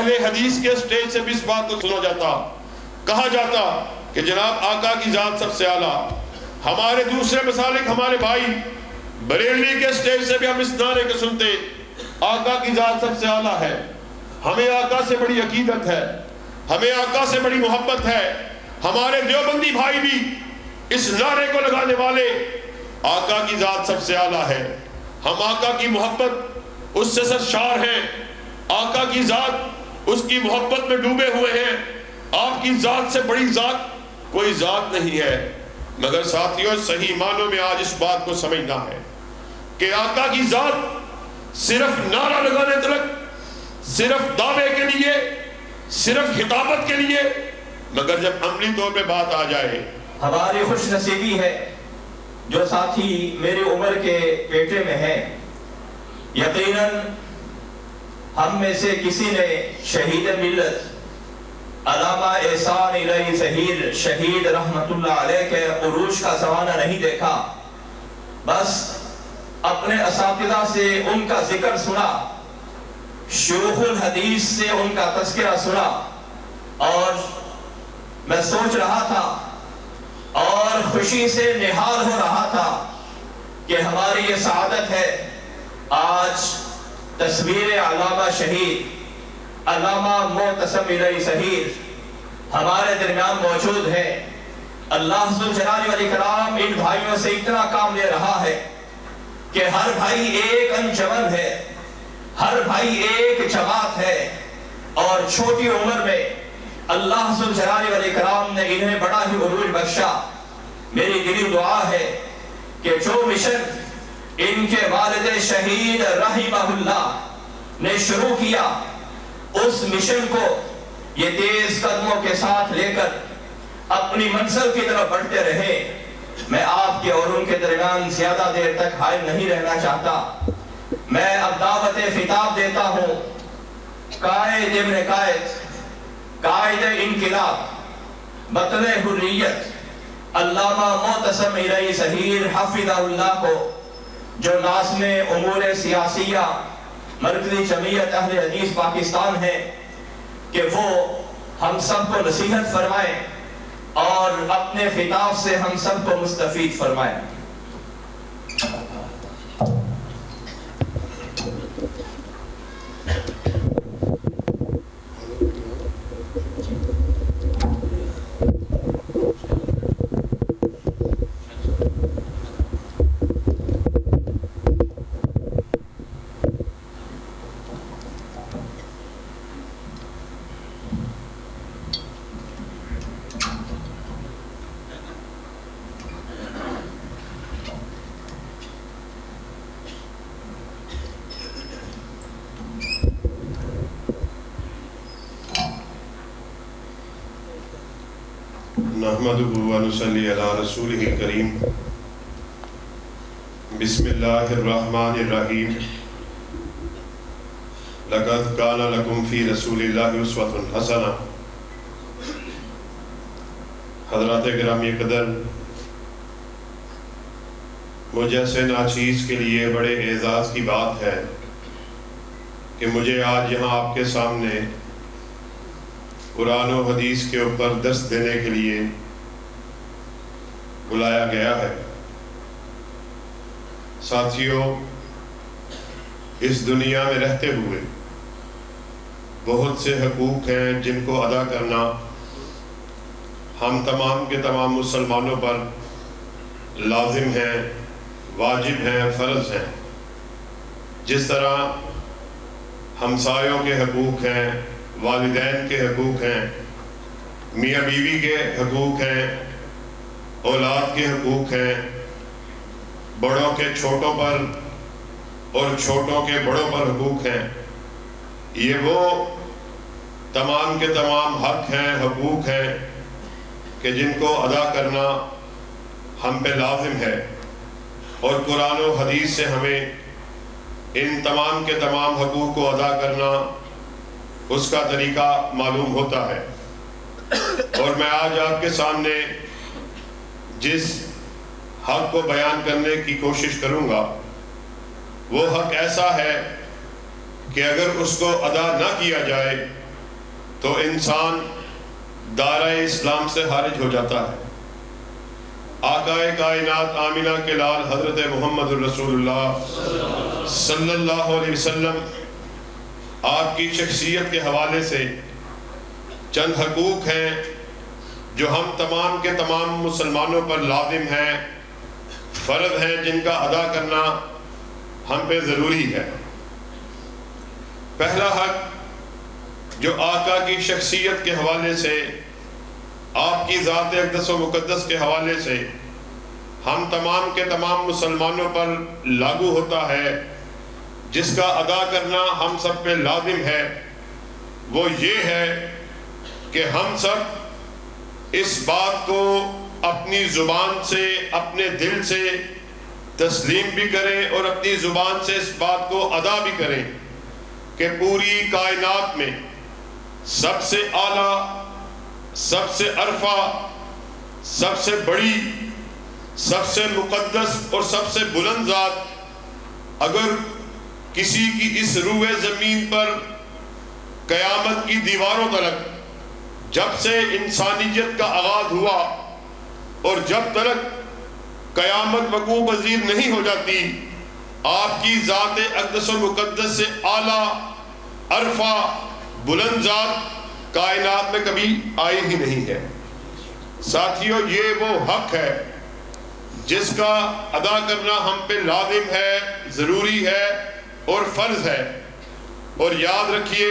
اہل حدیث کے سٹیج سے بھی اس بات کو سنا جاتا، کہا جاتا کہ جناب آقا کی ذات سب سے اعلیٰ۔ ہمارے دوسرے مسالک، ہمارے بھائی بریلوی کے سٹیج سے بھی ہم اس نعرے کو سنتے، آقا کی ذات سب سے اعلیٰ ہے، ہمیں آقا سے بڑی عقیدت ہے، ہمیں آقا سے بڑی محبت ہے۔ ہمارے دیوبندی بھائی بھی اس نعرے کو لگانے والے، آقا کی ذات سب سے اعلیٰ ہے، ہم آقا کی محبت اس سے سرشار ہیں، آقا کی ذات اس کی محبت میں ڈوبے ہوئے ہیں۔ آپ کی ذات سے بڑی ذات کوئی ذات نہیں ہے۔ مگر ساتھیوں، صحیح معنوں میں آج اس بات کو سمجھنا ہے کہ آقا کی ذات صرف نعرہ لگانے تلک، صرف دعوے کے لیے، صرف خطابت کے لیے، مگر جب عملی طور پہ بات آ جائے، ہماری خوش نصیبی ہے جو ساتھی میری عمر کے بیٹے میں ہیں۔ یقیناً ہم میں سے کسی نے شہید ملت علامہ احسان الہی ظہیر شہید رحمت اللہ علیہ کے عروج کا زمانہ نہیں دیکھا، بس اپنے اساتذہ سے ان کا ذکر سنا، شیوخ الحدیث سے ان کا تذکرہ سنا، اور میں سوچ رہا تھا اور خوشی سے نہال ہو رہا تھا کہ ہماری یہ سعادت ہے آج تصویر علامہ شہید علامہ معتصم الہی ظہیر ہمارے درمیان موجود ہے۔ اللہ ذوالجلال والاکرام ان بھائیوں سے اتنا کام لے رہا ہے کہ ہر بھائی ایک انجمن ہے، ہر بھائی ایک جماعت ہے، اور چھوٹی عمر میں اللہ ذوالجلال والاکرام نے انہیں بڑا ہی عروج بخشا۔ میری دلی دعا ہے کہ جو مشن ان کے والد شہید رحمہ اللہ نے شروع کیا، اس مشن کو یہ تیز قدموں کے ساتھ لے کر اپنی منزل کی طرف بڑھتے رہے۔ میں آپ کے اور ان کے درمیان زیادہ دیر تک حائل نہیں رہنا چاہتا۔ میں اب دعوت خطاب دیتا ہوں قائد ابن قائد انقلاب، بطل حریت، علامہ معتصم الہی ظہیر حفظہ اللہ کو، جو ناظم امور سیاسیہ مرکزی جمعیت اہل حدیث پاکستان ہے، کہ وہ ہم سب کو نصیحت فرمائیں اور اپنے خطاب سے ہم سب کو مستفید فرمائیں۔ نحمدہ و نصلی علی رسولہ الکریم۔ بسم اللہ الرحمن الرحیم۔ لقد کان لکم فی رسول اللہ اسوۃ حسنہ۔ حضرات گرامی قدر، مجھے ایسے ناچیز کے لیے بڑے اعزاز کی بات ہے کہ مجھے آج یہاں آپ کے سامنے قرآن و حدیث کے اوپر درس دینے کے لیے بلایا گیا ہے۔ ساتھیوں، اس دنیا میں رہتے ہوئے بہت سے حقوق ہیں جن کو ادا کرنا ہم تمام کے تمام مسلمانوں پر لازم ہیں، واجب ہیں، فرض ہیں۔ جس طرح ہمسایوں کے حقوق ہیں، والدین کے حقوق ہیں، میاں بیوی کے حقوق ہیں، اولاد کے حقوق ہیں، بڑوں کے چھوٹوں پر اور چھوٹوں کے بڑوں پر حقوق ہیں۔ یہ وہ تمام کے تمام حق ہیں، حقوق ہیں کہ جن کو ادا کرنا ہم پہ لازم ہے، اور قرآن و حدیث سے ہمیں ان تمام کے تمام حقوق کو ادا کرنا اس کا طریقہ معلوم ہوتا ہے۔ اور میں آج آپ کے سامنے جس حق کو بیان کرنے کی کوشش کروں گا، وہ حق ایسا ہے کہ اگر اس کو ادا نہ کیا جائے تو انسان دائرۂ اسلام سے خارج ہو جاتا ہے۔ آقائے کائنات آمینہ کے لال حضرت محمد الرسول اللہ صلی اللہ علیہ وسلم آپ کی شخصیت کے حوالے سے چند حقوق ہیں جو ہم تمام کے تمام مسلمانوں پر لازم ہیں، فرض ہیں، جن کا ادا کرنا ہم پہ ضروری ہے۔ پہلا حق جو آقا کی شخصیت کے حوالے سے، آپ کی ذات اقدس و مقدس کے حوالے سے ہم تمام کے تمام مسلمانوں پر لاگو ہوتا ہے، جس کا ادا کرنا ہم سب پہ لازم ہے، وہ یہ ہے کہ ہم سب اس بات کو اپنی زبان سے، اپنے دل سے تسلیم بھی کریں اور اپنی زبان سے اس بات کو ادا بھی کریں کہ پوری کائنات میں سب سے اعلیٰ، سب سے عرفہ، سب سے بڑی، سب سے مقدس اور سب سے بلند ذات اگر کسی کی اس روئے زمین پر قیامت کی دیواروں تلک، جب سے انسانیت کا آغاز ہوا اور جب تک قیامت وقوع پذیر نہیں ہو جاتی، آپ کی ذات اقدس و مقدس سے اعلیٰ، عرفہ، بلند ذات کائنات میں کبھی آئی ہی نہیں ہے۔ ساتھیو، یہ وہ حق ہے جس کا ادا کرنا ہم پہ لازم ہے، ضروری ہے اور فرض ہے۔ اور یاد رکھیے،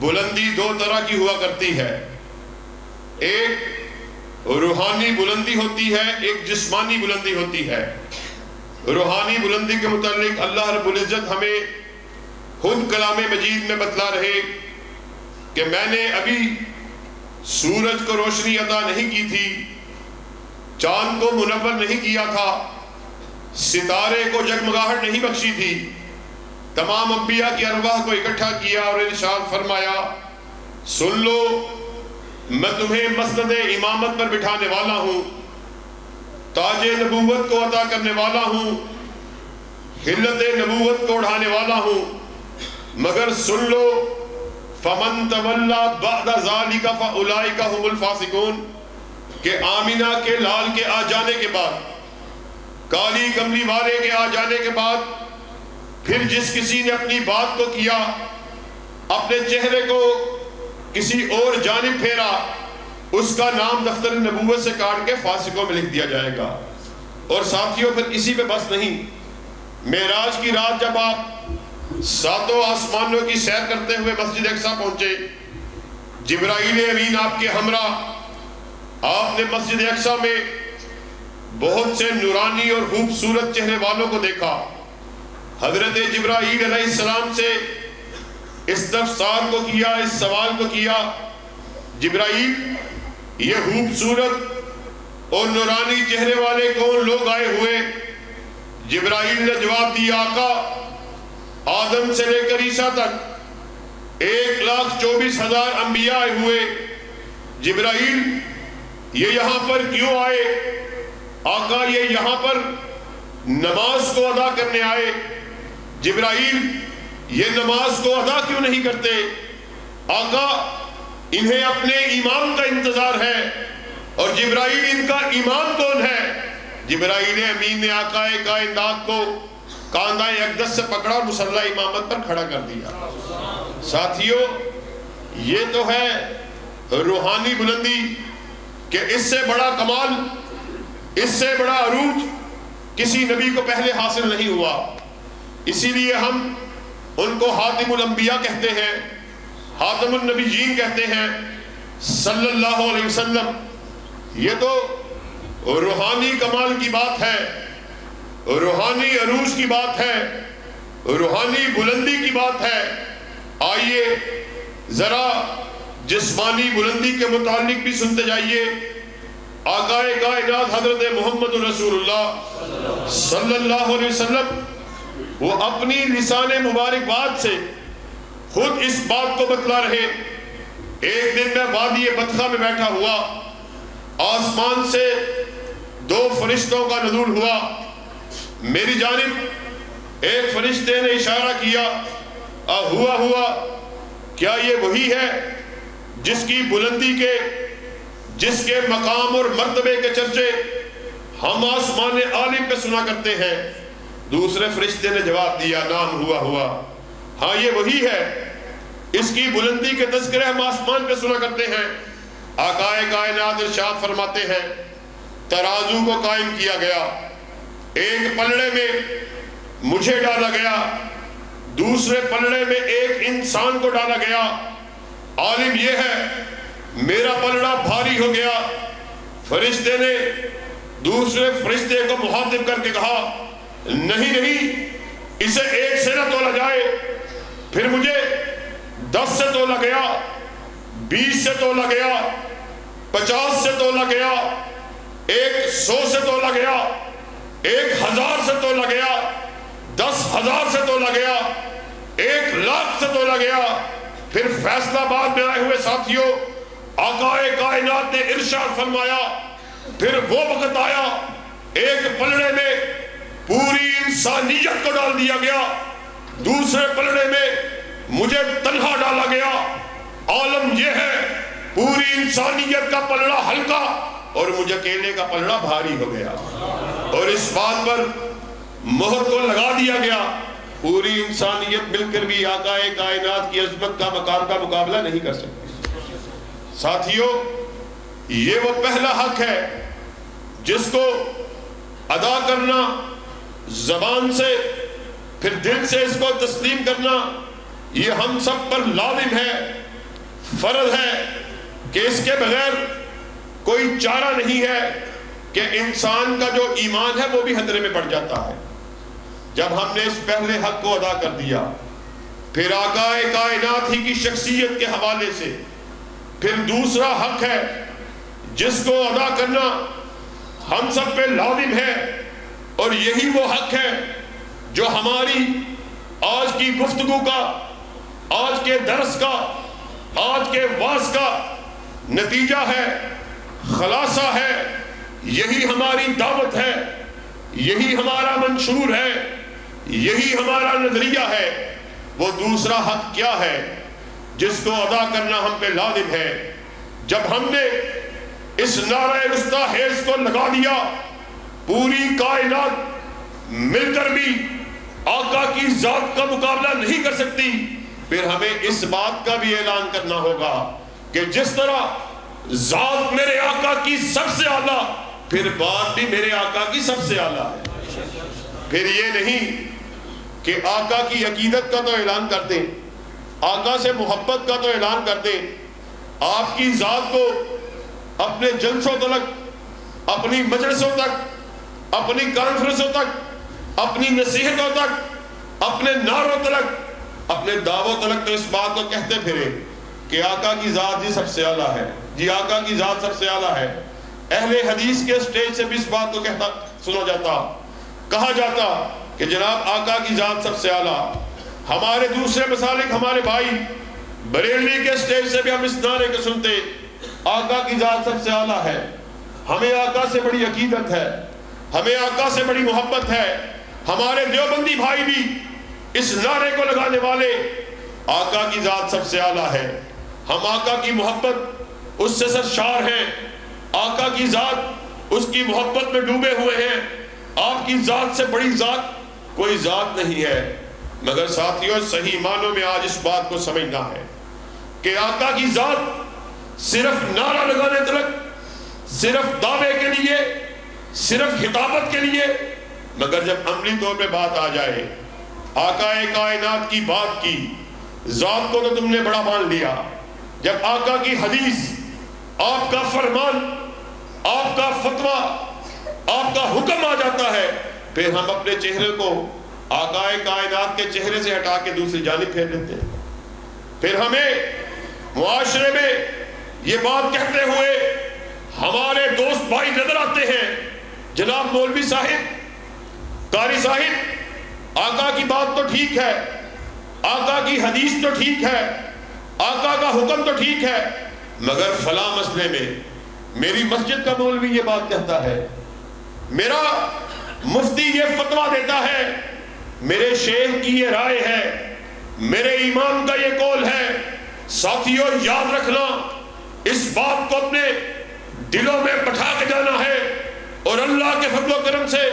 بلندی دو طرح کی ہوا کرتی ہے، ایک روحانی بلندی ہوتی ہے، ایک جسمانی بلندی ہوتی ہے۔ روحانی بلندی کے متعلق اللہ رب العزت ہمیں خود کلام مجید میں بتلا رہے کہ میں نے ابھی سورج کو روشنی عطا نہیں کی تھی، چاند کو منور نہیں کیا تھا، ستارے کو جگمگاہٹ نہیں بخشی تھی، تمام انبیاء کی ارواح کو اکٹھا کیا اور ارشاد فرمایا، سن لو، میں تمہیں مسند امامت پر بٹھانے والا ہوں، تاج نبوت کو عطا کرنے والا ہوں، خلت نبوت کو اڑھانے والا ہوں، مگر سن لو، فمن تولی بعد ذالک فاولئک هم الفاسقون، کہ آمینہ کے لال کے آ جانے کے بعد، کالی کملی والے کے آ جانے کے بعد پھر جس کسی نے اپنی بات کو کیا، اپنے چہرے کو کسی اور جانب پھیرا، اس کا نام دفتر نبوت سے کاٹ کے فاسقوں میں لکھ دیا جائے گا۔ اور ساتھیوں، پھر اسی پہ بس نہیں، معراج کی رات جب آپ ساتوں آسمانوں کی سیر کرتے ہوئے مسجد اقصی پہنچے، جبرائیل امین آپ کے ہمراہ، آپ نے مسجد اقصی میں بہت سے نورانی اور خوبصورت چہرے والوں کو دیکھا۔ حضرت جبرائیل علیہ السلام سے اس استفسار کو کیا، اس سوال کو کیا، جبرائیل، یہ خوبصورت اور نورانی چہرے والے کون لوگ آئے ہوئے؟ جبرائیل نے جواب دیا، آقا، آدم سے لے کر عیسیٰ تک 1,24,000 انبیاء آئے ہوئے۔ جبرائیل، یہ یہاں پر کیوں آئے؟ آقا، یہ یہاں پر نماز کو ادا کرنے آئے۔ جبرائیل، یہ نماز کو ادا کیوں نہیں کرتے؟ آقا، انہیں اپنے امام کا انتظار ہے۔ اور جبرائیل، ان کا امام کون ہے؟ جبرائیل امین نے آقا کائنات کو کاندھا اقدس سے پکڑا اور مصلی امامت پر کھڑا کر دیا۔ ساتھیو، یہ تو ہے روحانی بلندی کہ اس سے بڑا کمال، اس سے بڑا عروج کسی نبی کو پہلے حاصل نہیں ہوا۔ اسی لیے ہم ان کو خاتم الانبیاء کہتے ہیں، خاتم النبیین کہتے ہیں صلی اللہ علیہ وسلم۔ یہ تو روحانی کمال کی بات ہے، روحانی عروج کی بات ہے، روحانی بلندی کی بات ہے۔ آئیے ذرا جسمانی بلندی کے متعلق بھی سنتے جائیے۔ آقا کائنات حضرت محمد رسول اللہ صلی اللہ علیہ وسلم، وہ اپنی لسان مبارکباد سے خود اس بات کو بتلا رہے۔ ایک دن میں وادی بطحہ میں بیٹھا ہوا، آسمان سے 2 فرشتوں کا نزول ہوا۔ میری جانب ایک فرشتے نے اشارہ کیا، ہوا کیا یہ وہی ہے جس کی بلندی کے، جس کے مقام اور مرتبے کے چرچے ہم آسمان عالم پہ سنا کرتے ہیں؟ دوسرے فرشتے نے جواب دیا، نام ہوا ہاں یہ وہی ہے، اس کی بلندی کے تذکرے ہم آسمان پہ سنا کرتے ہیں۔ آقا کائنات ارشاد فرماتے ہیں ترازو کو قائم کیا گیا، ایک پلڑے میں مجھے ڈالا گیا، دوسرے پلڑے میں ایک انسان کو ڈالا گیا۔ عالم یہ ہے میرا پلڑا بھاری ہو گیا۔ فرشتے نے دوسرے فرشتے کو مخاطب کر کے کہا نہیں اسے 1 سے نہ تولا جائے۔ پھر مجھے 10 سے تولا گیا، 20 سے تولا گیا، 50 سے تولا گیا، 100 سے تولا گیا، 1000 سے تولا گیا، 10,000 سے تولا گیا، 1,00,000 سے تولا گیا۔ پھر فیصلہ بعد میں آئے ہوئے ساتھیوں، آقا کائنات نے ارشاد فرمایا پھر وہ وقت آیا ایک پلڑے میں پوری انسانیت کو ڈال دیا گیا، دوسرے پلڑے میں مجھے تنہا ڈالا گیا۔ عالم یہ ہے پوری انسانیت کا پلڑا ہلکا اور مجھے اکیلے کا پلڑا بھاری ہو گیا، اور اس بات پر مہر کو لگا دیا گیا پوری انسانیت مل کر بھی آقا کائنات کی عظمت کا مقام کا مقابلہ نہیں کر سکتی۔ ساتھیوں، یہ وہ پہلا حق ہے جس کو ادا کرنا زبان سے، پھر دل سے اس کو تسلیم کرنا، یہ ہم سب پر لازم ہے، فرض ہے کہ اس کے بغیر کوئی چارہ نہیں ہے کہ انسان کا جو ایمان ہے وہ بھی خطرے میں پڑ جاتا ہے۔ جب ہم نے اس پہلے حق کو ادا کر دیا، پھر آقا کائنات ہی کی شخصیت کے حوالے سے پھر دوسرا حق ہے جس کو ادا کرنا ہم سب پہ لازم ہے، اور یہی وہ حق ہے جو ہماری آج کی گفتگو کا، آج کے درس کا، آج کے واعظ کا نتیجہ ہے، خلاصہ ہے، یہی ہماری دعوت ہے، یہی ہمارا منشور ہے، یہی ہمارا نظریہ ہے۔ وہ دوسرا حق کیا ہے جس کو ادا کرنا ہم پہ لازم ہے؟ جب ہم نے اس نعرہ رستاخیز کو لگا دیا پوری کائنات مل کر بھی آقا کی ذات کا مقابلہ نہیں کر سکتی، پھر ہمیں اس بات کا بھی اعلان کرنا ہوگا کہ جس طرح ذات میرے آقا کی سب سے اعلیٰ، پھر بات بھی میرے آقا کی سب سے اعلیٰ ہے۔ پھر یہ نہیں کہ آقا کی عقیدت کا تو اعلان کر دیں، آقا سے محبت کا تو اعلان کر دیں، آپ کی ذات کو اپنے جلسوں تک، اپنی مجلسوں تک، اپنی کانفرنسوں تک، اپنی نصیحتوں تک، اپنے نعروں تک، اپنے دعووں تک تو اس بات کو کہتے پھرے کہ آقا کی ذات جی سب سے اعلیٰ ہے، جی آقا کی ذات سب سے اعلیٰ ہے۔ اہل حدیث کے سٹیج سے بھی اس بات کو کہتا سنا جاتا، کہا جاتا کہ جناب آقا کی ذات سب سے اعلیٰ۔ ہمارے دوسرے مسالک، ہمارے بھائی بریلوی کے سٹیج سے بھی ہم اس نعرے کو سنتے، آقا کی ذات سب سے اعلیٰ ہے۔ ہمیں آقا سے بڑی عقیدت ہے، ہمیں آقا سے بڑی محبت ہے۔ ہمارے دیوبندی بھائی بھی اس نعرے کو لگانے والے، آقا کی ذات سب سے اعلیٰ ہے۔ ہم آقا کی محبت اس سے سرشار ہیں، آقا کی ذات اس کی محبت میں ڈوبے ہوئے ہیں۔ آپ کی ذات سے بڑی ذات کوئی ذات نہیں ہے۔ مگر ساتھیوں، صحیح معنوں میں آج اس بات کو سمجھنا ہے کہ آقا کی ذات صرف نعرہ لگانے تلک، صرف دعوے کے لیے، صرف خطابت کے لیے، مگر جب عملی طور پہ بات آ جائے، آقا کائنات کی بات کی، ذات کو تو تم نے بڑا مان لیا، جب آقا کی حدیث، آپ کا فرمان، آپ کا فتویٰ، آپ کا حکم آ جاتا ہے، پھر ہم اپنے چہرے کو آقا کائنات کے چہرے سے ہٹا کے دوسری جانب پھیر لیتے ہیں۔ پھر ہمیں معاشرے میں یہ بات کہتے ہوئے ہمارے دوست بھائی نظر آتے ہیں، جناب مولوی صاحب، قاری صاحب، آقا کی بات تو ٹھیک ہے، آقا کی حدیث تو ٹھیک ہے، آقا کا حکم تو ٹھیک ہے، مگر فلاں مسئلے میں میری مسجد کا مولوی یہ بات کہتا ہے، میرا مفتی یہ فتویٰ دیتا ہے، میرے شیخ کی یہ رائے ہے، میرے امام کا یہ قول ہے، ساتھیوں یاد رکھنا، اس بات کو اپنے دلوں میں بٹھا کے جانا ہے، اور اللہ کے فضل و کرم سے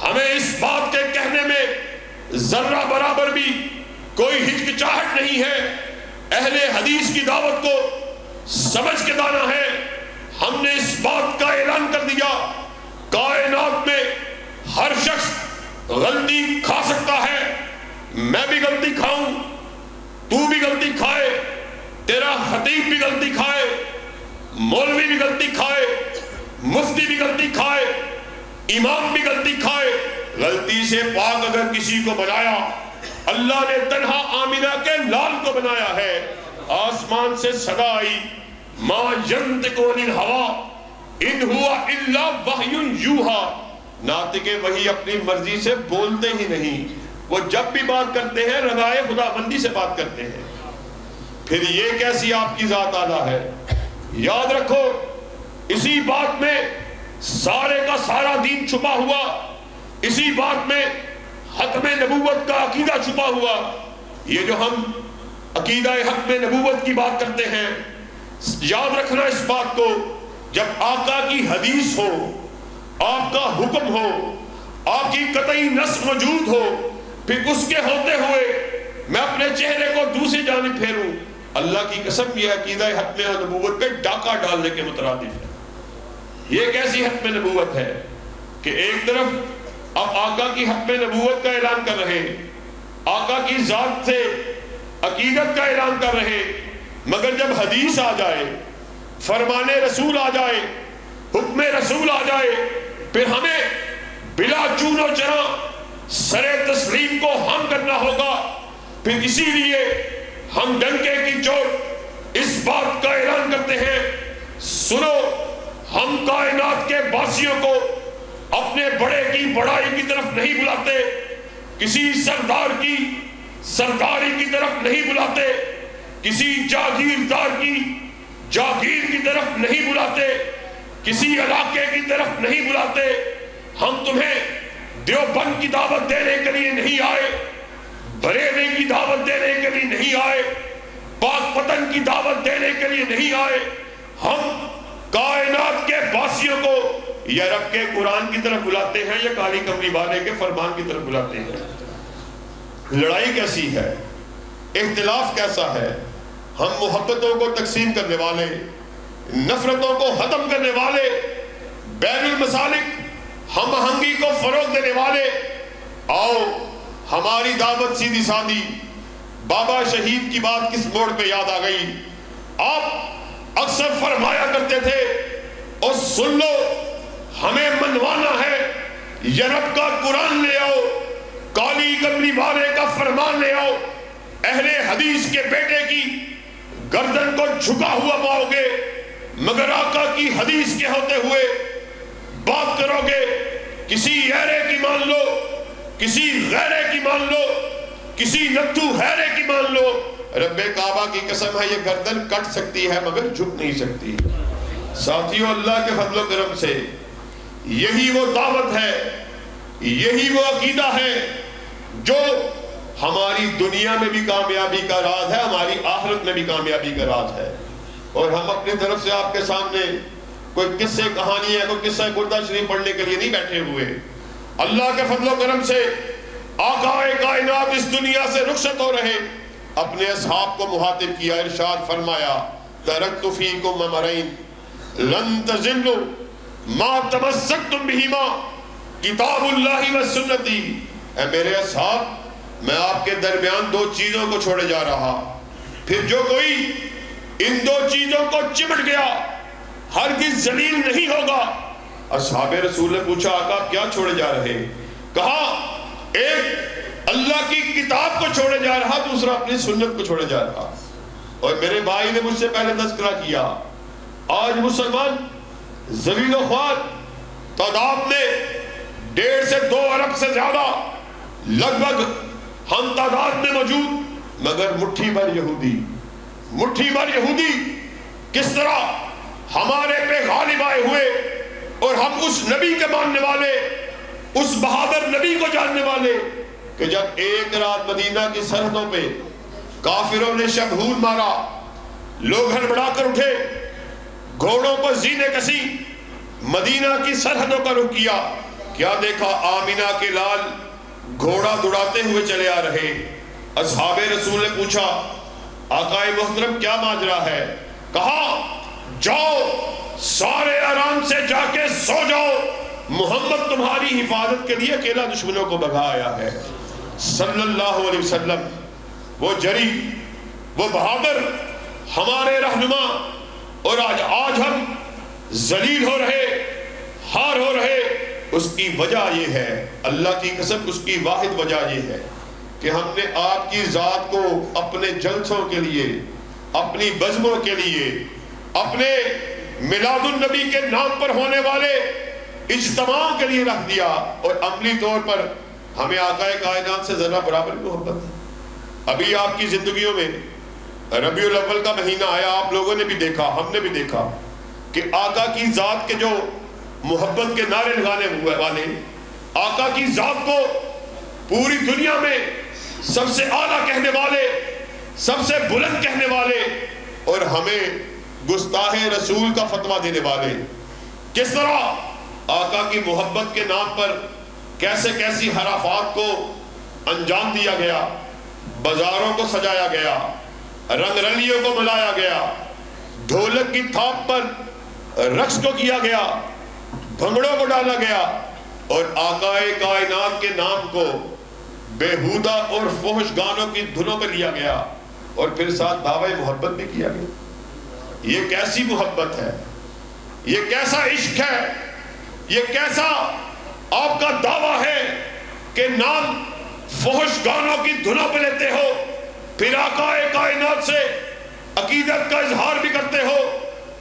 ہمیں اس بات کے کہنے میں ذرہ برابر بھی کوئی ہچکچاہٹ نہیں ہے۔ اہل حدیث کی دعوت کو سمجھ کے جانا ہے۔ ہم نے اس بات کا اعلان کر دیا، کائنات میں ہر شخص غلطی کھا سکتا ہے، میں بھی غلطی کھاؤں، تو بھی غلطی کھائے، تیرا خطیب بھی غلطی کھائے، مولوی بھی غلطی کھائے، مفتی بھی غلطی کھائے، امام بھی غلطی کھائے۔ غلطی سے پاک اگر کسی کو بنایا، اللہ نے تنہا آمنہ کے لال کو بنایا ہے، آسمان سے صدا آئی، ما ینطق عن الہوی ان ہوا الا وحی یوحی، ناطق وحی اپنی مرضی سے بولتے ہی نہیں، وہ جب بھی بات کرتے ہیں رضائے خداوندی سے بات کرتے ہیں۔ پھر یہ کیسی آپ کی ذات اعلیٰ ہے؟ یاد رکھو، اسی بات میں سارے کا سارا دین چھپا ہوا، اسی بات میں ختم نبوت کا عقیدہ چھپا ہوا۔ یہ جو ہم عقیدہ ختم نبوت کی بات کرتے ہیں، یاد رکھنا اس بات کو، جب آقا کی حدیث ہو، آپ کا حکم ہو، آپ کی قطعی نص موجود ہو، پھر اس کے ہوتے ہوئے میں اپنے چہرے کو دوسری جانب پھیروں، اللہ کی قسم یہ عقیدہ ختم نبوت پہ ڈاکہ ڈالنے کے مترادف ہے۔ یہ کیسی ختم نبوت ہے کہ ایک طرف اب آقا کی ختم نبوت کا اعلان کر رہے، آقا کی ذات سے عقیدت کا اعلان کر رہے، مگر جب حدیث آ جائے، فرمان رسول آ جائے، حکم رسول آ جائے، پھر ہمیں بلا چون و چرا سر تسلیم کو ہم کرنا ہوگا۔ پھر اسی لیے ہم ڈنکے کی چوٹ اس بات کا اعلان کرتے ہیں، سنو، ہم کائنات کے باسیوں کو اپنے بڑے کی بڑائی کی طرف نہیں بلاتے، کسی سردار کی سرداری کی طرف نہیں بلاتے، کسی جاگیردار کی جاگیر کی طرف نہیں بلاتے، کسی علاقے کی طرف نہیں بلاتے۔ ہم تمہیں دیوبند کی دعوت دینے کے لیے نہیں آئے، بریلی کی دعوت دینے کے لیے نہیں آئے، پاک پتن کی دعوت دینے کے لیے نہیں آئے۔ ہم کائنات کے باسیوں کو یا رب کے قرآن کی طرف بلاتے ہیں یا کالی کمری والے کے فرمان کی طرف بلاتے ہیں۔ لڑائی کیسی ہے، اختلاف کیسا ہے؟ ہم محبتوں کو تقسیم کرنے والے، نفرتوں کو ختم کرنے والے، بین المسالک ہم آہنگی کو فروغ دینے والے۔ آؤ، ہماری دعوت سیدھی سادی، بابا شہید کی بات کس موڑ پہ یاد آ گئی؟ آپ اکثر فرمایا کرتے تھے، اور سن لو، ہمیں منوانا ہے، یرب کا قرآن لے آؤ، کالی کملی والے کا فرمان لے آؤ، اہل حدیث کے بیٹے کی گردن کو جھکا ہوا پاؤ گے، مگر آقا کی حدیث کے ہوتے ہوئے بات کرو گے، کسی ایرے کی مان لو، کسی غیرے کی مان لو، کسی نتھو حیرے کی مان لو، رب کعبہ کی قسم ہے یہ گردن کٹ سکتی ہے مگر جھک نہیں سکتی۔ ساتھیوں، اللہ کے فضل و کرم سے یہی وہ دعوت ہے، یہی وہ عقیدہ ہے جو ہماری دنیا میں بھی کامیابی کا راز ہے، ہماری آخرت میں بھی کامیابی کا راز ہے۔ اور ہم اپنی طرف سے آپ کے سامنے کوئی قصے کہانی ہے، کوئی قصہ گردہ شریف پڑھنے کے لیے نہیں بیٹھے ہوئے۔ اللہ کے فضل و کرم سے آقا کائنات اس دنیا سے رخصت ہو رہے، اپنے اصحاب کو مخاطب کیا، ارشاد فرمایا، ترکت فیکم امرین لن تضلوا ما تمسکتم بہما کتاب اللہ و سنتی۔ اے میرے اصحاب، میں آپ کے درمیان دو چیزوں کو چھوڑے جا رہا، پھر جو کوئی ان دو چیزوں کو چمٹ گیا ہرگز ذلیل نہیں ہوگا۔ اصحاب رسول نے پوچھا، آقا کیا چھوڑے جا رہے؟ کہا، ایک اللہ کی کتاب کو چھوڑے جا رہا، دوسرا اپنی سنت کو چھوڑے جا رہا۔ اور میرے بھائی نے مجھ سے پہلے تذکرہ کیا، آج مسلمان ذلیل و خوار تعداد میں 1.5 سے 2 ارب سے زیادہ لگ بھگ ہم تعداد میں موجود، مگر مٹھی بھر یہودی، مٹھی بھر یہودی کس طرح ہمارے پہ غالب آئے ہوئے، اور ہم اس نبی کے ماننے والے، اس بہادر نبی کو جاننے والے کہ جب ایک رات مدینہ کی سرحدوں پہ کافروں نے شبہول مارا، لوگ ہڑبڑا کر اٹھے، گھوڑوں پر زینے کسی، مدینہ کی سرحدوں کا رخ کیا. کیا دیکھا؟ آمینہ کے لال گھوڑا دوڑاتے ہوئے چلے آ رہے. اصحاب رسول نے پوچھا آقا محترم کیا ماجرا ہے؟ کہا جاؤ سارے آرام سے جا کے سو جاؤ، محمد تمہاری حفاظت کے لیے اکیلا دشمنوں کو بھگا آیا ہے صلی اللہ علیہ وسلم. وہ جری، وہ بہادر، ہمارے رہنما. اور آج ہم ذلیل ہو رہے، ہار ہو رہے، اس کی وجہ یہ ہے، اللہ کی قسم اس کی واحد وجہ یہ ہے کہ ہم نے آپ کی ذات کو اپنے جلسوں کے لیے، اپنی بزموں کے لیے، اپنے میلاد النبی کے نام پر ہونے والے اجتماع کے لیے رکھ دیا. اور عملی طور پر ہمیں آقا کائنات سے ذرا برابر محبت ہے. ابھی آپ کی زندگیوں میں ربیع الاول کا مہینہ آیا، آپ لوگوں نے بھی دیکھا، ہم نے بھی دیکھا کہ آقا کی ذات کے جو محبت کے نعرے لگانے والے، آقا کی ذات کو پوری دنیا میں سب سے اعلیٰ کہنے والے، سب سے بلند کہنے والے، اور ہمیں گستاخ رسول کا فتویٰ دینے والے، کس طرح آقا کی محبت کے نام پر کیسے کیسی حرافات کو انجام دیا گیا، بازاروں کو سجایا گیا، رنگ رلیوں کو ملایا گیا، ڈھولک کی تھاپ پر رقص کو کیا گیا، بھنگڑوں کو ڈالا گیا، اور آقا کائنات کے نام کو بےہودہ اور فحش گانوں کی دھنوں پہ لیا گیا، اور پھر ساتھ دعوی محبت بھی کیا گیا. یہ کیسی محبت ہے؟ یہ کیسا عشق ہے؟ یہ کیسا آپ کا دعویٰ ہے کہ نام فحش گانوں کی دھنوں پہ لیتے ہو، پھر آقا کائنات سے عقیدت کا اظہار بھی کرتے ہو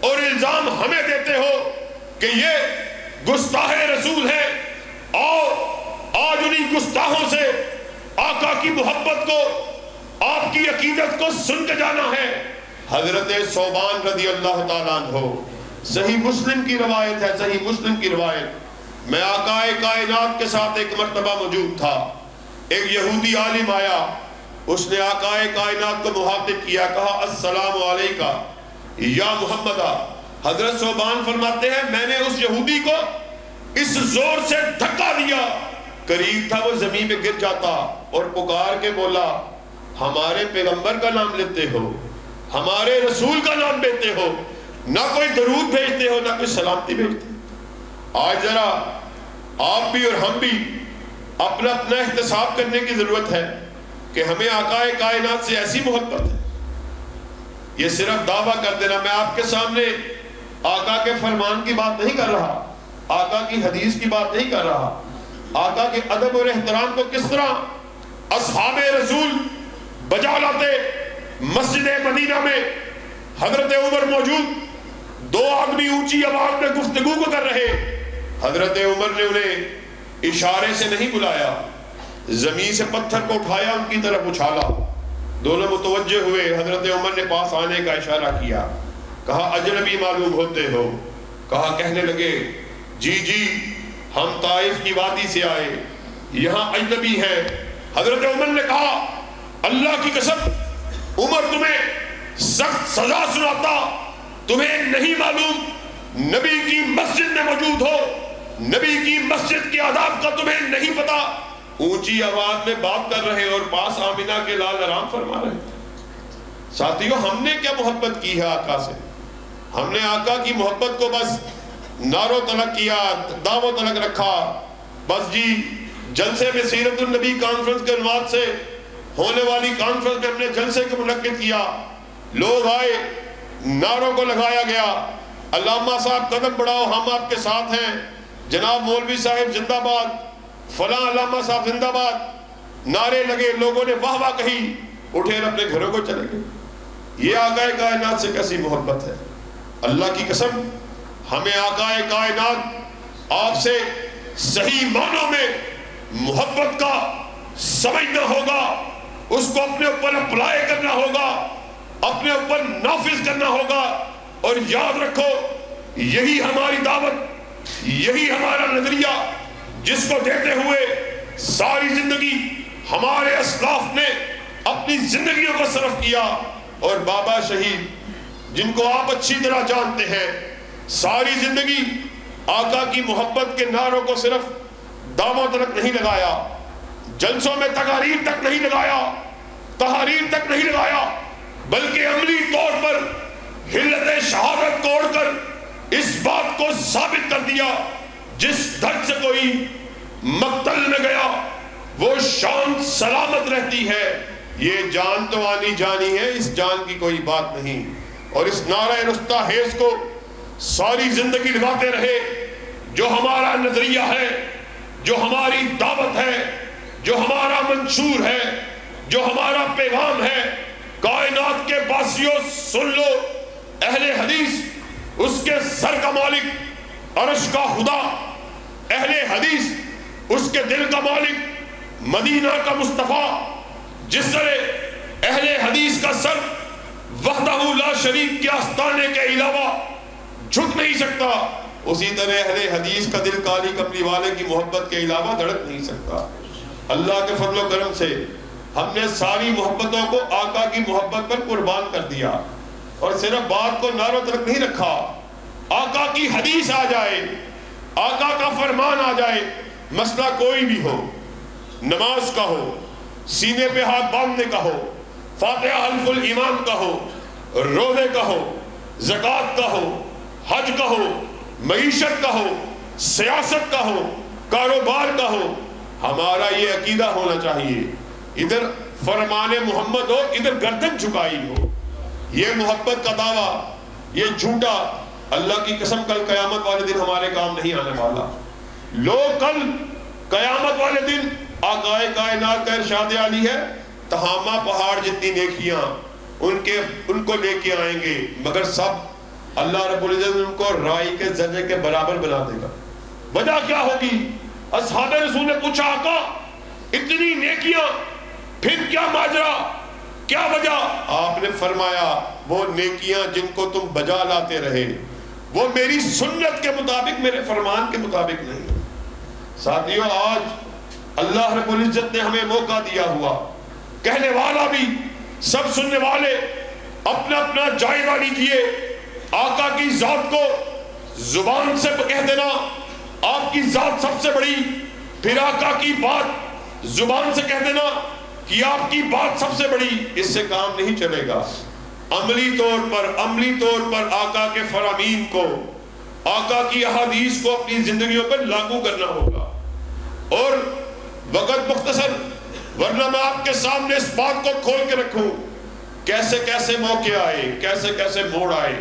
اور الزام ہمیں دیتے ہو کہ یہ گستاخ رسول ہے. اور آج انہیں گستاخوں سے آقا کی محبت کو، آپ کی عقیدت کو سن کے جانا ہے. حضرت ثوبان رضی اللہ تعالیٰ عنہ، صحیح مسلم کی روایت ہے، صحیح مسلم کی روایت، میں آقا کائنات کے ساتھ ایک مرتبہ موجود تھا. ایک یہودی عالم آیا، اس نے آقا کائنات کو مخاطب کیا، کہا السلام علیکہ یا محمد. حضرت ثوبان فرماتے ہیں میں نے اس یہودی کو اس زور سے دھکا دیا، قریب تھا وہ زمین میں گر جاتا، اور پکار کے بولا ہمارے پیغمبر کا نام لیتے ہو، ہمارے رسول کا نام لیتے ہو، نہ کوئی درود بھیجتے ہو، نہ کوئی سلامتی بھیجتے ہو. آج ذرا آپ بھی اور ہم بھی اپنا احتساب کرنے کی ضرورت ہے کہ ہمیں آقا کائنات سے ایسی محبت ہے. یہ صرف دعویٰ کر دینا. میں آپ کے سامنے آقا کے فرمان کی بات نہیں کر رہا، آقا کی حدیث کی بات نہیں کر رہا. آقا کے ادب اور احترام کو کس طرح اصحاب رسول بجا لاتے. مسجد مدینہ میں حضرت عمر موجود، دو آدمی اونچی آواز میں گفتگو کو کر رہے. حضرت عمر نے انہیں اشارے سے نہیں بلایا، زمین سے پتھر کو اٹھایا، ان کی طرف اچھالا. دونوں متوجہ ہوئے، حضرت عمر نے پاس آنے کا اشارہ کیا، کہا اجنبی معلوم ہوتے ہو. کہا کہنے لگے جی جی ہم طائف کی وادی سے آئے، یہاں اجنبی ہیں. حضرت عمر نے کہا اللہ کی قسم عمر تمہیں سخت سزا سناتا، تمہیں نہیں معلوم نبی کی مسجد میں موجود ہو، نبی کی مسجد کے آداب کا تمہیں نہیں پتا. اونچی آواز میں بات کر رہے اور پاس آمینہ کے لال آرام فرما رہے. ساتھیوں ہم نے کیا محبت کی ہے آقا سے؟ ہم نے آقا کی محبت کو بس نعروں تلک کیا، دعووں تلک رکھا. بس جی جلسے میں سیرت النبی کانفرنس کے عنوان سے ہونے والی کانفرنس میں ہم نے جلسے کو منعقد کیا، لوگ آئے، نعروں کو لگایا گیا، علامہ صاحب قدم بڑھاؤ ہم آپ کے ساتھ ہیں، جناب مولوی صاحب زندہ باد، فلاں علامہ صاحب زندہ باد، نعرے لگے، لوگوں نے واہ واہ کہی، اٹھے اور اپنے گھروں کو چلے گئے. یہ آقا کائنات سے کیسی محبت ہے؟ اللہ کی قسم ہمیں آقا کائنات آپ سے صحیح معنوں میں محبت کا سمجھنا ہوگا، اس کو اپنے اوپر اپلائی کرنا ہوگا، اپنے اوپر نافذ کرنا ہوگا. اور یاد رکھو یہی ہماری دعوت، یہی ہمارا نظریہ جس کو دیتے ہوئے ساری زندگی ہمارے اسلاف نے اپنی زندگیوں کو صرف کیا. اور بابا شہید جن کو آپ اچھی طرح جانتے ہیں، ساری زندگی آقا کی محبت کے نعروں کو صرف دعووں تک نہیں لگایا، جلسوں میں تقاریر تک نہیں لگایا، تحاریر تک نہیں لگایا، بلکہ عملی طور پر حلت شہادت توڑ کر اس بات کو ثابت کر دیا، جس دھڑ سے کوئی مقتل میں گیا وہ شان سلامت رہتی ہے۔ یہ جان تو آنی جانی ہے، اس جان کی کوئی بات نہیں۔ اور اس نعرہ رستاخیز کو ساری زندگی لگاتے رہے، جو ہمارا نظریہ ہے، جو ہماری دعوت ہے، جو ہمارا منشور ہے، جو ہمارا پیغام ہے۔ کائنات کے باسیوں سن لو، اہل حدیث اس کے سر کا مالک عرش کا خدا، اہل حدیث اس کے دل کا مالک مدینہ کا مصطفیٰ۔ جس طرح اہل حدیث کا سر وحدہ لا شریک کے آستانے کے علاوہ جھک نہیں سکتا، اسی طرح اہل حدیث کا دل کالی کملی والے کی محبت کے علاوہ دھڑک نہیں سکتا۔ اللہ کے فضل و کرم سے ہم نے ساری محبتوں کو آقا کی محبت پر قربان کر دیا، اور صرف بات کو نعروں تک نہیں رکھا۔ آقا کی حدیث آ جائے، آقا کا فرمان آ جائے، مسئلہ کوئی بھی ہو، نماز کا ہو، سینے پہ ہاتھ باندھنے کا ہو، فاتحہ حلف الایمان کا ہو، روزے کا ہو، زکوٰۃ کا ہو، حج کا ہو، معیشت کا ہو، سیاست کا ہو، کاروبار کا ہو، ہمارا یہ عقیدہ ہونا چاہیے، ادھر فرمان محمد ہو، ادھر گردن جھکائی ہو۔ یہ محبت کا دعویٰ، یہ جھوٹا، اللہ کی قسم کل قیامت والے دن ہمارے کام نہیں آنے والا۔ لوگ کل قیامت والے دن آقائے کائنات کا ارشاد عالی ہے، تہامہ پہاڑ جتنی نیکیاں ان کو لے کے آئیں گے، مگر سب اللہ رب العزت ان کو رائی کے ذرے کے برابر بنا دے گا۔ وجہ کیا ہوگی؟ اصحاب رسول نے پوچھا، آقا اتنی نیکیاں، پھر کیا ماجرا، کیا وجہ؟ آپ نے فرمایا وہ نیکیاں جن کو تم بجا لاتے رہے وہ میری سنت کے مطابق، میرے فرمان کے مطابق نہیں۔ ساتھیوں، آج اللہ رب العزت نے ہمیں موقع دیا ہوا، کہنے والا بھی، سب سننے والے اپنا اپنا جائزہ لیجئے۔ آقا کی ذات کو زبان سے کہہ دینا آپ کی ذات سب سے بڑی، پھر آقا کی بات زبان سے کہہ دینا کہ آپ کی بات سب سے بڑی، اس سے کام نہیں چلے گا۔ عملی طور پر آقا کے فرامین کو، آقا کی احادیث کو اپنی زندگیوں پر لاگو کرنا ہوگا۔ اور وقت مختصر، ورنہ میں آپ کے سامنے اس بات کو کھول کے رکھوں، کیسے کیسے موقع آئے، کیسے کیسے موڑ آئے،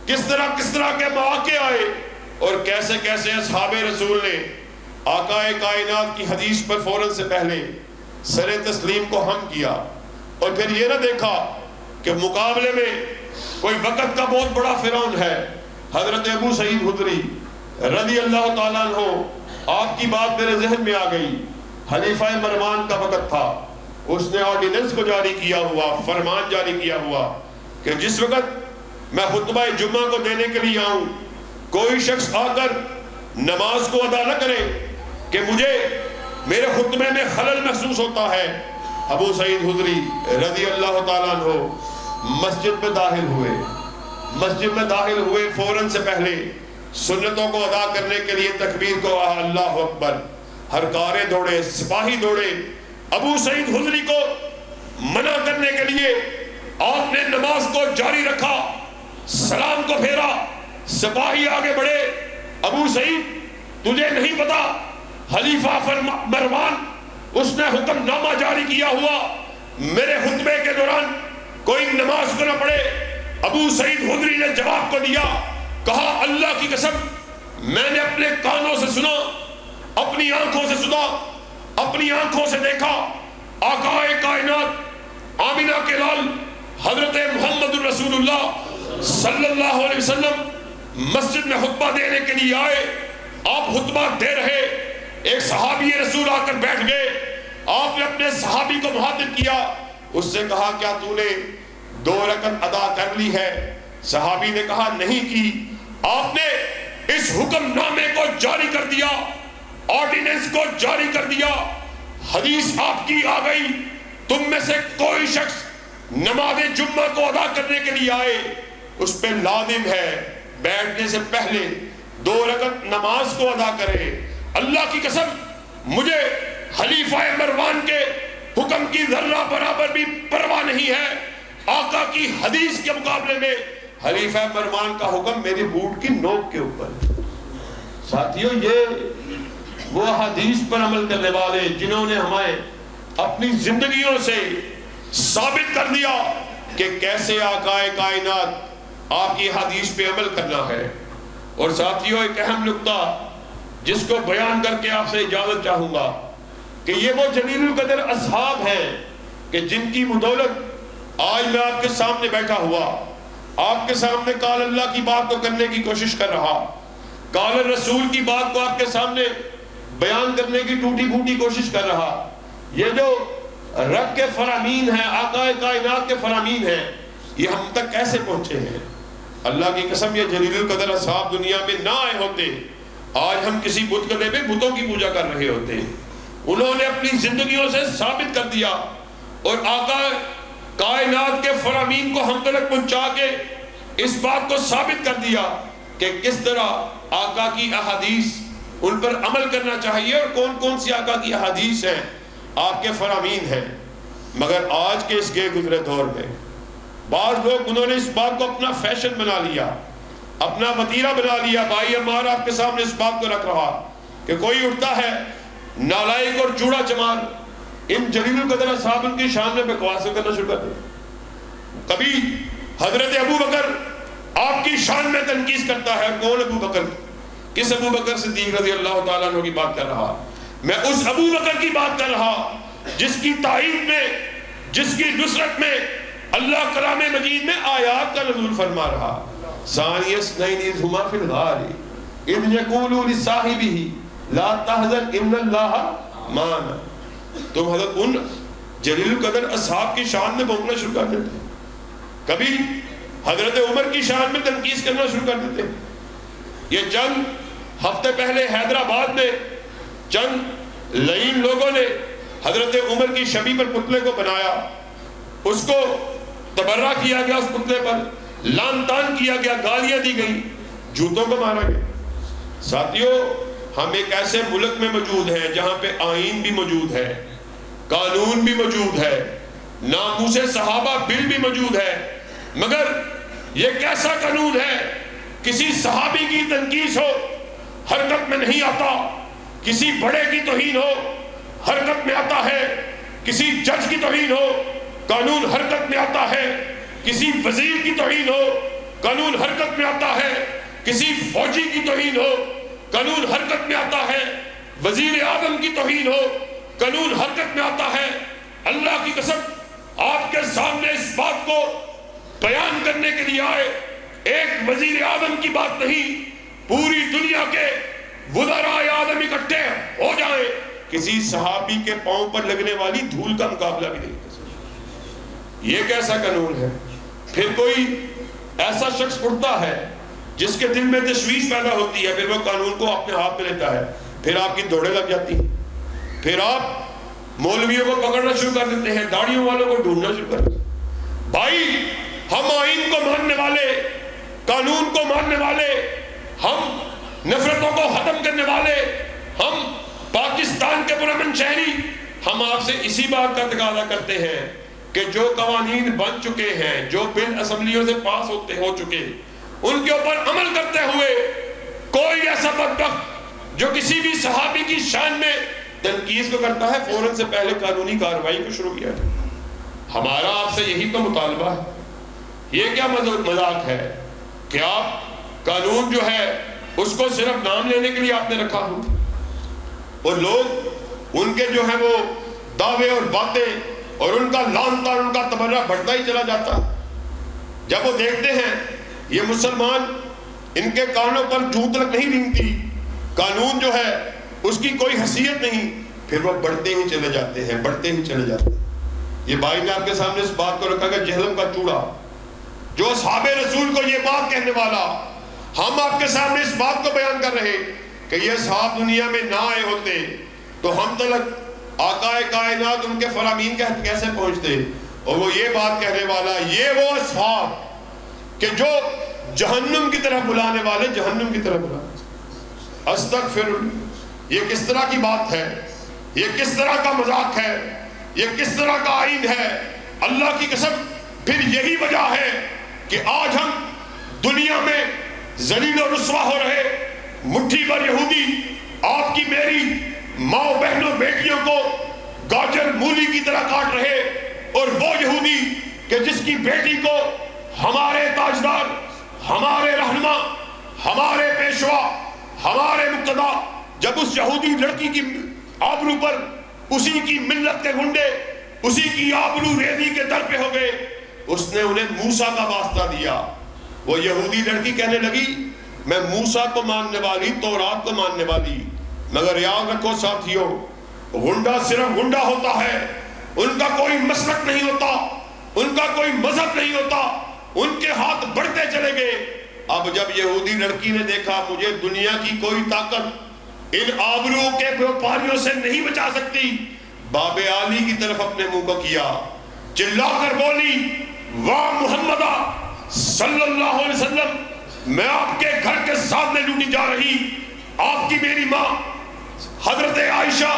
کس طرح کے مواقع آئے، اور کیسے کیسے اصحاب رسول نے آقا کائنات کی حدیث پر فوراً سے پہلے سر تسلیم کو ہم کیا، اور پھر یہ نہ دیکھا کہ مقابلے میں کوئی وقت کا بہت بڑا فرعون ہے، حضرت ابو سعید خدری رضی اللہ تعالیٰ عنہ۔ آپ کی بات میرے ذہن میں آ گئی، خلیفہ مروان کا وقت تھا، اس نے آرڈیننس کو جاری کیا ہوا، فرمان جاری کیا ہوا کہ جس وقت میں خطبہ جمعہ کو دینے کے لیے آؤں، کوئی شخص آ کر نماز کو ادا نہ کرے کہ مجھے میرے خطبے میں خلل محسوس ہوتا ہے۔ ابو سعید خدری رضی اللہ تعالیٰ عنہ مسجد میں داخل ہوئے، فوراً سے پہلے سنتوں کو ادا کرنے کے لیے تکبیر کو اللہ اکبر، ہر کارے دوڑے، سپاہی دوڑے، ابو سعید خدری کو منع کرنے کے لیے آپ نے نماز کو جاری رکھا، سلام کو پھیرا، سپاہی آگے بڑھے، ابو سعید تجھے نہیں پتا خلیفہ مروان اس نے حکم نامہ جاری کیا ہوا میرے خطبے کے دوران کوئی نماز کو نہ پڑھے۔ ابو سعید خدری نے جواب کو دیا، کہا اللہ کی قسم میں نے اپنے کانوں سے سنا، اپنی آنکھوں سے سنا، اپنی آنکھوں سے دیکھا، آقا کائنات آمینہ کے لال حضرت محمد رسول اللہ صلی اللہ علیہ وسلم مسجد میں خطبہ دینے کے لیے آئے، آپ خطبہ دے رہے، ایک صحابی رسول آ کر بیٹھ گئے، آپ نے اپنے صحابی کو مخاطب کیا، اس سے کہا کیا تو نے 2 رکعت ادا کر لی ہے؟ صحابی نے کہا نہیں کی۔ آپ نے اس حکم نامے کو جاری کر دیا، آرڈیننس کو جاری کر دیا، حدیث آپ کی آ گئی، تم میں سے کوئی شخص نماز جمعہ کو ادا کرنے کے لیے آئے، اس پہ لازم ہے بیٹھنے سے پہلے 2 رکعت نماز کو ادا کرے۔ اللہ کی قسم مجھے خلیفہ مروان کے حکم کی ذرہ برابر بھی پرواہ نہیں ہے، آقا کی حدیث کے مقابلے میں خلیفہ مروان کا حکم میرے بوٹ کی نوک کے اوپر۔ ساتھیوں، یہ وہ حدیث پر عمل کرنے والے جنہوں نے ہمیں اپنی زندگیوں سے ثابت کر دیا کہ کیسے آقا کائنات آپ کی حدیث پہ عمل کرنا ہے۔ اور ساتھیوں، ایک اہم نقطہ جس کو بیان کر کے آپ سے اجازت چاہوں گا کہ یہ وہ جلیل القدر اصحاب ہیں کہ جن کی بدولت آج میں آپ کے سامنے بیٹھا ہوا، آپ کے سامنے قال اللہ کی بات کو کرنے کی کوشش کر رہا، قال رسول کی بات کو آپ کے سامنے بیان کرنے کی ٹوٹی پھوٹی کوشش کر رہا۔ یہ جو رب کے فرامین ہیں، آقا کائنات کے فرامین ہیں، یہ ہم تک کیسے پہنچے ہیں؟ اللہ کی قسم یہ جلیل القدر اصحاب دنیا میں نہ آئے ہوتے، آج ہم کسی بت گدے میں بتوں کی پوجا کر رہے ہوتے۔ انہوں نے اپنی زندگیوں سے ثابت کر دیا اور آقا کائنات کے فرامین کو ہم تک پہنچا کے اس بات کو ثابت کر دیا کہ کس طرح آقا کی احادیث ان پر عمل کرنا چاہیے اور کون کون سی آقا کی احادیث ہیں، آپ کے فرامین ہیں۔ مگر آج کے اس گئے گزرے دور میں بعض لوگ انہوں نے اس بات کو اپنا فیشن بنا لیا، اپنا وتیرہ بنا لیا۔ بھائی عمار آپ کے سامنے اس بات کو رکھ رہا کہ کوئی اٹھتا ہے نالائق اور چوڑا چمار ان جلیل القدر اصحاب ان کی شان میں بکواس کرنا شروع کر دے۔ کبھی حضرت ابو بکر آپ کی شان میں تنقید کرتا ہے۔ کون ابو بکر؟ کس ابو بکر صدیق رضی اللہ تعالیٰ عنہ کی بات کر رہا؟ میں اس ابو بکر کی بات کر رہا جس کی تائید میں، جس کی نصرت میں اللہ کلام مجید میں آیات کا نزول فرما رہا۔ ثانی اثنین اذ ہما فی الغار اذ یقول لصاحبہ لا تحزن ان اللہ معنا۔ تم حضرت ان جلیل القدر اصحاب کی شان میں بھونکنا شروع کر دیتے، کبھی حضرت عمر کی شان میں تنقید کرنا شروع کر دیتے۔ یہ چند ہفتے پہلے حیدرآباد میں چند لعین لوگوں نے حضرت عمر کی شبی پر پتلے کو بنایا، اس کو تبرہ کیا گیا، اس پتلے پر لان تان کیا گیا، گالیاں دی گئی، جوتوں کو مارا گیا۔ ساتھیوں، ہم ایک ایسے ملک میں موجود ہیں جہاں پہ آئین بھی موجود ہے، قانون بھی موجود ہے، ناموس صحابہ بل بھی موجود ہے، مگر یہ کیسا قانون ہے؟ کسی صحابی کی تنقید ہو حرکت میں نہیں آتا، کسی بڑے کی توہین ہو حرکت میں آتا ہے، کسی جج کی توہین ہو قانون حرکت میں آتا ہے، کسی وزیر کی توہین ہو قانون حرکت میں آتا ہے، کسی فوجی کی توہین ہو قانون حرکت میں آتا ہے، وزیر اعظم کی توہین ہو قانون حرکت میں آتا ہے۔ اللہ کی قسم آپ کے سامنے اس بات کو بیان کرنے کے لیے آئے، ایک وزیر اعظم کی بات نہیں، پوری دنیا کے وزراء اعظم اکٹھے ہو جائیں، کسی صحابی کے پاؤں پر لگنے والی دھول کا مقابلہ بھی نہیں کر سکتے۔ یہ کیسا قانون ہے؟ پھر کوئی ایسا شخص اٹھتا ہے جس کے دل میں تشویش پیدا ہوتی ہے، پھر وہ قانون کو اپنے ہاتھ میں لیتا ہے، پھر آپ کی دوڑیں لگ جاتی ہیں، پھر آپ مولویوں کو پکڑنا شروع کر دیتے ہیں، داڑھیوں والوں کو ڈھونڈنا شروع کر دیتے ہیں۔ بھائی، ہم آئین کو ماننے والے، قانون کو ماننے والے، ہم نفرتوں کو ختم کرنے والے، ہم پاکستان کے پرامن شہری، ہم آپ سے اسی بات کا تقاضا کرتے ہیں کہ جو قوانین بن چکے ہیں، جو بل اسمبلیوں سے پاس ہو چکے، ان کے اوپر عمل کرتے ہوئے کوئی ایسا بدبخت جو کسی بھی صحابی کی شان میں تنقید کو کرتا ہے، فوراً سے پہلے قانونی کارروائی کو شروع کیا ہے۔ ہمارا آپ سے یہی تو مطالبہ ہے۔ یہ کیا مذاق ہے کہ آپ قانون جو ہے اس کو صرف نام لینے کے لیے آپ نے رکھا ہو، اور لوگ ان کے جو ہے وہ دعوے اور باتیں اور ان کا لان تان، ان کا تبرہ بڑھتا ہی چلا جاتا۔ جب وہ دیکھتے ہیں یہ مسلمان، ان کے کانوں پر جوں تک نہیں رینگتی، قانون جو ہے اس کی کوئی حیثیت نہیں، پھر وہ بڑھتے ہی چلے جاتے ہیں، بڑھتے ہی چلے جاتے ہیں۔ یہ بھائی نے آپ کے سامنے اس بات کو رکھا کہ جہلم کا چوڑا، جو اصحاب رسول کو یہ بات کہنے والا، ہم آپ کے سامنے اس بات کو بیان کر رہے کہ یہ اصحاب دنیا میں نہ آئے ہوتے تو ہم تلک آقا کائنات ان کے فرامین کے کیسے پہنچتے؟ اور وہ یہ بات کہنے والا، یہ وہ اصحاب کہ جو جہنم کی طرف بلانے والے جہنم کی طرف بلانے. استغفر اللہ. یہ کس طرح کی بات ہے؟ یہ کس طرح کا مذاق ہے؟ یہ کس طرح کا آئین ہے؟ اللہ کی قسم پھر یہی وجہ ہے کہ آج ہم دنیا میں ذلیل و رسوا ہو رہے. مٹھی بھر یہودی آپ کی میری ماں بہنوں بیٹیوں کو گاجر مولی کی طرح کاٹ رہے، اور وہ یہودی کہ جس کی بیٹی کو ہمارے تاجدار، ہمارے رہنما، ہمارے پیشوا، ہمارے مقتدا جب اس یہودی لڑکی کی آبرو پر اسی کی ملت کے گنڈے اسی کی آبرو ریزی کے در پہ ہو گئے، اس نے انہیں موسیٰ کا واسطہ دیا. وہ یہودی لڑکی کہنے لگی میں موسیٰ کو ماننے والی، تورات کو ماننے والی. مگر یاد رکھو ساتھیوں، گنڈا صرف گنڈا ہوتا ہے، ان کا کوئی مسلک نہیں ہوتا، ان کا کوئی مذہب نہیں ہوتا. ان کے ہاتھ بڑھتے چلے گئے. اب جب یہودی لڑکی نے دیکھا مجھے دنیا کی کوئی طاقت ان آبرو کے بیوپاریوں سے نہیں بچا سکتی، باب علی کی طرف اپنے منہ کو کیا، چلا کر بولی واہ محمدہ صلی اللہ علیہ وسلم، میں آپ کے گھر کے سامنے لوٹی جا رہی. آپ کی میری ماں حضرت عائشہ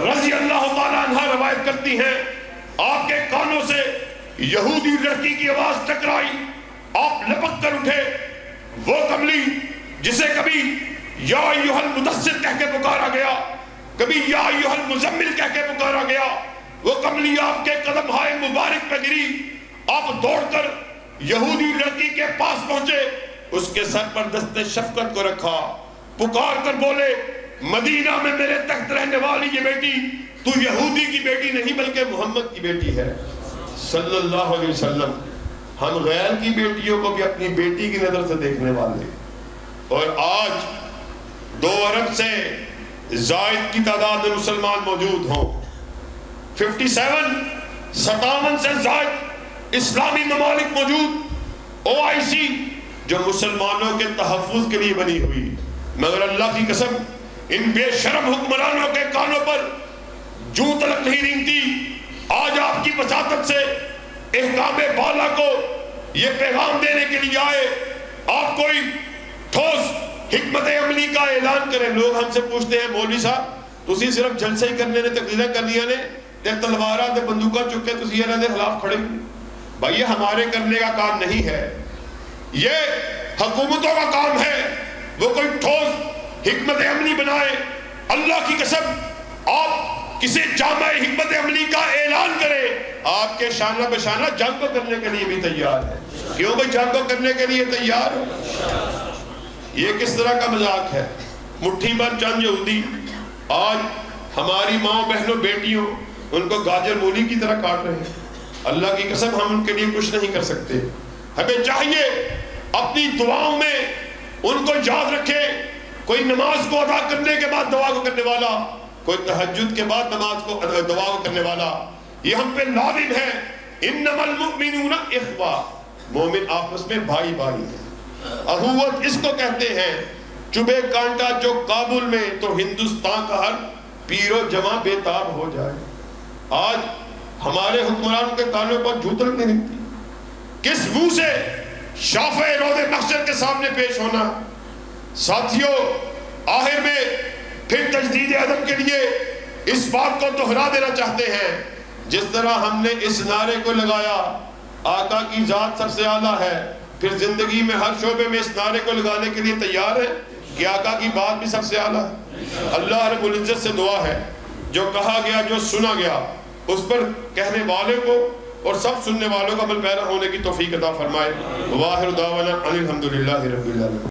رضی اللہ تعالیٰ عنہ روایت کرتی ہیں آپ کے کانوں سے یہودی لڑکی کی آواز ٹکرائی، آپ لپک کر اٹھے. وہ کملی جسے کبھی یا ایھا المدثر کہہ کے پکارا گیا، کبھی یا ایھا المزمل کہہ کے پکارا گیا، وہ کملی آپ کے قدم ہائے مبارک پہ گری. آپ دوڑ کر یہودی لڑکی کے پاس پہنچے، اس کے سر پر دست شفقت کو رکھا، پکار کر بولے مدینہ میں میرے تخت رہنے والی یہ بیٹی تو یہودی کی بیٹی نہیں بلکہ محمد کی بیٹی ہے صلی اللہ علیہ وسلم. ہم غیر کی بیٹیوں کو بھی اپنی بیٹی کی نظر سے دیکھنے والے، اور آج 2 ارب سے زائد کی تعداد میں مسلمان موجود ہوں، 57 سے زائد اسلامی ممالک موجود، OIC جو مسلمانوں کے تحفظ کے لیے بنی ہوئی. مگر اللہ کی قسم ان بے شرم حکمرانوں کے کانوں پر جوں تلک نہیں رینگتی. آج آپ کی وساطت سے احکام بالا کو یہ پیغام دینے کے لیے آئے، آپ کوئی ٹھوس حکمت عملی کا اعلان کریں. لوگ ہم سے پوچھتے ہیں مولوی صاحب تسی صرف جلسے ہی کرنے نے تقریریں کرنی نے تے تلوارہ تے بندوقہ چکے تسی انہاں دے خلاف کھڑے. بھائی یہ ہمارے کرنے کا کام نہیں ہے، یہ حکومتوں کا کام ہے. وہ کوئی ٹھوس حکمت عملی بنائے. اللہ کی قسم آپ کسی جامع حکمت عملی کا اعلان کرے، آپ کے شانہ بشانہ جنگ کو کرنے کے لیے بھی تیار ہے. کیوں بھائی جنگ کو کرنے کے لیے تیار ہو؟ یہ کس طرح کا مذاق ہے؟ مٹھی بھر چند یہودی آج ہماری ماں بہنوں بیٹیوں ان کو گاجر مولی کی طرح کاٹ رہے ہیں. اللہ کی قسم ہم ان کے لیے کچھ نہیں کر سکتے. ہمیں چاہیے اپنی دعاؤں میں ان کو یاد رکھے. کوئی نماز کو ادا کرنے کے بعد دعا کو کرنے والا، کوئی تہجد کے بعد نماز کو دعا کو کرنے والا، یہ ہم پہ لازم ہے. انما المؤمنون اخوہ، مومن آپس میں بھائی بھائی ہیں. اخوت اس کو کہتے ہیں. چبے کانٹا جو کابل میں تو ہندوستان کا ہر پیر و جمع بے تاب ہو جائے. آج ہمارے حکمران کے کانوں پر جوتل نہیں نکلتی. کس منہ سے شافع روض محشر کے سامنے پیش ہونا؟ ساتھیوں آخر میں پھر تجدید ادب کے لیے اس بات کو دہرا دینا چاہتے ہیں. جس طرح ہم نے اس نعرے کو لگایا آقا کی ذات سب سے اعلیٰ ہے، پھر زندگی میں ہر شعبے میں اس نعرے کو لگانے کے لیے تیار ہے کہ آقا کی بات بھی سب سے اعلیٰ ہے. اللہ رب العزت سے دعا ہے جو کہا گیا جو سنا گیا اس پر کہنے والے کو اور سب سننے والوں کا عمل پیرا ہونے کی توفیق عطا فرمائے. واخر دعوانا ان الحمدللہ رب العالمین.